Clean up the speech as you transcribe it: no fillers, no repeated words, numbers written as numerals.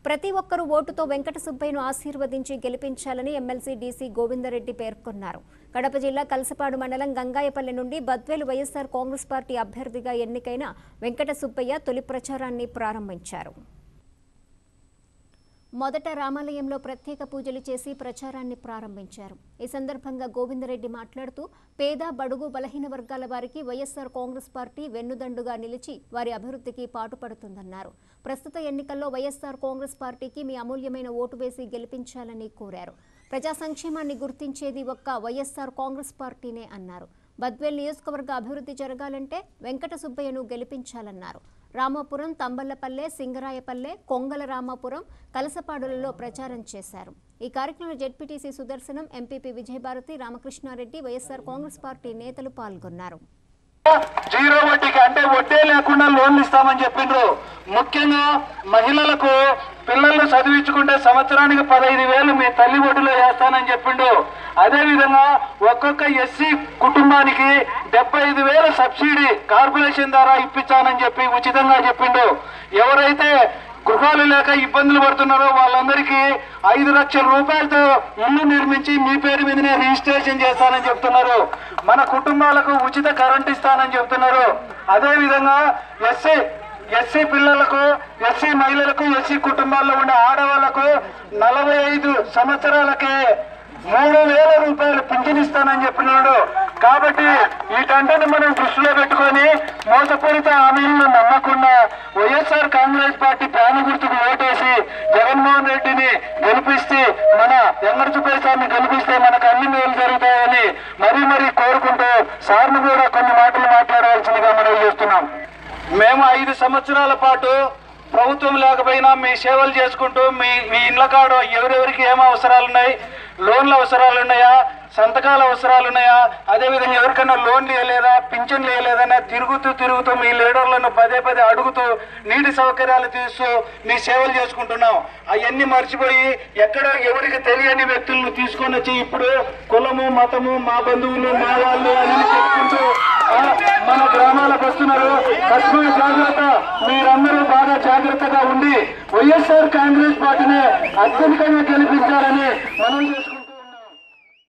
ప్రతి ఒక్కరూ ఓటుతో వెంకట సుబ్బయ్యను ఆశీర్వదించి గెలిపించాలని ఎమ్మెల్సీ డీసీ గోవిందరెడ్డి పేర్కొన్నారు. కడప జిల్లా కలసపాడు మండలం గంగాయపల్లి నుండి బద్వేలు వైఎస్ఆర్ కాంగ్రెస్ పార్టీ అభ్యర్థిగా ఎన్నికైన వెంకట సుబ్బయ్య తొలి ప్రచారాన్ని ప్రారంభించారు. మొదట రామాలయంలో ప్రత్యేక పూజలు చేసి ప్రచారాన్ని ప్రారంభించారు. ఈ సందర్భంగా గోవిందరెడ్డి మాట్లాడుతూ పేద బడుగు బలహీన వర్గాల వారికి వైఎస్ఆర్ కాంగ్రెస్ పార్టీ వెన్నుదండుగా నిలిచి వారి అభివృద్ధికి పాటుపడుతుందన్నారు. ప్రస్తుత ఎన్నికల్లో వైఎస్ఆర్ కాంగ్రెస్ పార్టీకి మీ అమూల్యమైన ఓటు వేసి గెలిపించాలని కోరారు. ప్రజా సంక్షేమాన్ని గుర్తించేది ఒక్క వైఎస్ఆర్ కాంగ్రెస్ పార్టీనే అన్నారు. బద్వేల్ నియోజకవర్గ అభివృద్ధి జరగాలంటే వెంకట సుబ్బయ్యను గెలిపించాలన్నారు. రామాపురం, తంబళ్లపల్లె, సింగరాయపల్లె, కొంగల రామాపురం, కలసపాడులలో ప్రచారం చేశారు. ఈ కార్యక్రమంలో ZPTC Sudarshanam, MPP Vijayabharati, Ramakrishna Reddy, YSR Congress party నేతలు పాల్గొన్నారు. జీరో వడ్డీకి అంటే వడ్డీ లేకుండా లోన్లు ఇస్తామని చెప్పిండ్రు. ముఖ్యంగా మహిళలకు పిల్లలను చదివించుకుంటే సంవత్సరానికి 15,000 మీ తల్లి ఒడిలో వేస్తానని చెప్పిండు. అదే విధంగా ఒక్కొక్క ఎస్సీ కుటుంబానికి 75,000 సబ్సిడీ కార్పొరేషన్ ద్వారా ఇప్పించానని చెప్పి ఉచితంగా చెప్పిండు. ఎవరైతే గృహాలు లేక ఇబ్బందులు పడుతున్నారో వాళ్ళందరికీ 5 లక్షల రూపాయలతో ఇల్లు నిర్మించి మీ పేరు మీదనే రిజిస్ట్రేషన్ చేస్తానని చెప్తున్నారు. మన కుటుంబాలకు ఉచిత కరెంట్ ఇస్తానని చెప్తున్నారు. అదే విధంగా ఎస్సీ పిల్లలకు, ఎస్సీ మహిళలకు, ఎస్సీ కుటుంబాల్లో ఉండే ఆడవాళ్లకు 45 సంవత్సరాలకే 3,000 రూపాయలు పింఛన్ ఇస్తానని చెప్పినాడు. కాబట్టి వీటంటని మనం దృష్టిలో పెట్టుకొని మోసపూరిత హామీలను నమ్మకుండా వైఎస్ఆర్ కాంగ్రెస్ పార్టీ ప్రాణ గుర్తుకు ఓటేసి జగన్మోహన్ రెడ్డిని గెలిపిస్తే, మన వెంకట సుబ్బయ్య సార్ని గెలిపిస్తే మనకు అన్ని మేలు జరుగుతాయని మరీ కోరుకుంటూ సార్ను కూడా కొన్ని మాటలు మాట్లాడవలసిందిగా మనం చేస్తున్నాం. మేము 5 సంవత్సరాల పాటు ప్రభుత్వం లేకపోయినా మీ సేవలు చేసుకుంటూ మీ ఇండ్ల కాడ ఎవరెవరికి ఏం అవసరాలు ఉన్నాయి, లోన్ల అవసరాలు ఉన్నాయా, సంతకాల అవసరాలు ఉన్నాయా, అదేవిధంగా ఎవరికైనా లోన్లు ఇవ్వలేదా, పింఛన్లు ఇవ్వలేదన్నా తిరుగుతూ మీ లీడర్లను పదే అడుగుతూ నీటి సౌకర్యాలు తీస్తూ మీ సేవలు చేసుకుంటున్నాం. అవన్నీ మర్చిపోయి ఎక్కడో ఎవరికి తెలియని వ్యక్తులను తీసుకొని వచ్చి ఇప్పుడు కులము, మతము, మా బంధువులు, మా వాళ్ళు అని చెప్పుకుంటూ మన గ్రామాలకు వస్తున్నారు. తక్షణ జాగ్రత్త, మీరందరూ బాగా జాగ్రత్తగా ఉండి వైఎస్ఆర్ కాంగ్రెస్ పార్టీని అత్యధికంగా గెలిపించాలని మనం చేసుకుంటున్నాం.